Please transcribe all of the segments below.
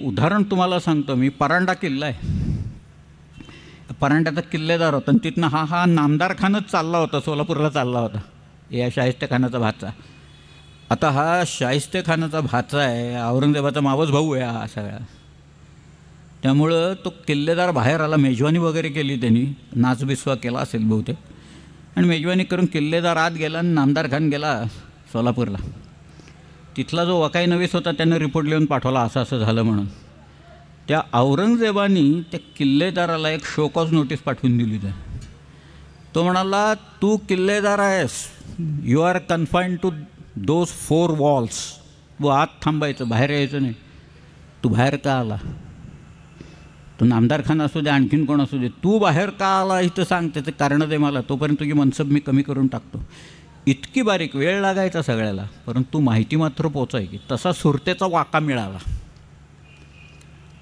उदाहरण तुम्हाला सांगतो मी. परांडा किल्ला आहे. परांड्याचा किल्लेदार होता आणि तिथनं हा नामदार खानच चालला होता, सोलापूरला चालला होता, या शाहिस्ते खानाचा भाचा. आता हा शाहिस्ते खानाचा भाचा आहे, औरंगजेबाचा मावस भाऊ आहे हा सगळा. त्यामुळं तो किल्लेदार बाहेर आला, मेजवानी वगैरे केली त्यांनी, नाचबिस्वा केला असेल बहुतेक, आणि मेजवानी करून किल्लेदार आत गेला आणि नामदार खान गेला सोलापूरला. तिथला जो वकाई नवीस होता त्यानं रिपोर्ट लिहून पाठवला असं असं झालं म्हणून. त्या औरंगजेबानी त्या किल्लेदाराला एक शोकॉज नोटीस पाठवून दिली. तो म्हणाला, तू किल्लेदार आहेस, you are confined to those 4 walls. व आत थांबायचं, बाहेर यायचं नाही. तू बाहेर का आला? तो नामदार खान असू दे, आणखीन कोण असू दे, तू बाहेर का आला इथं सांग, त्याचं कारण दे मला, तोपर्यंत तुझी मनसब मी कमी करून टाकतो. इतकी बारीक, वेळ लागायचा सगळ्याला, परंतु माहिती मात्र पोचायची. तसा सुरतेचा वाका मिळाला.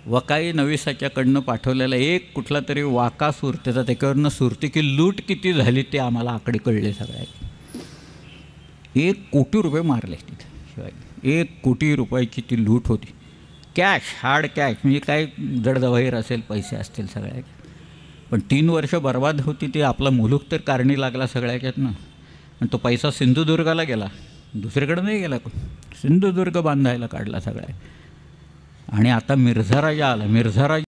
वकाई नवीसाच्याकडनं पाठवलेला एक कुठला तरी वाका सुरतेचा, त्याच्यावरनं सुरतेची लूट किती झाली ते आम्हाला आकडे कळले सगळ्या. 1 कोटी रुपये मारले तिथे शिवाय. 1 कोटी रुपयाची ती लूट होती. कॅश, हार्ड कॅश, म्हणजे काय जडजवाहीर असेल, पैसे असतील सगळ्या. पण 3 वर्ष बर्बाद होती ती. आपला मुलूक तर कारणी लागला सगळ्याच्यातनं. आणि तो पैसा सिंधुदुर्गाला गेला, दुसरीकडे नाही गेला. सिंधुदुर्ग बांधायला काढला सगळ्या. आणि आता मिर्झा राजा आला. मिर्झा राजा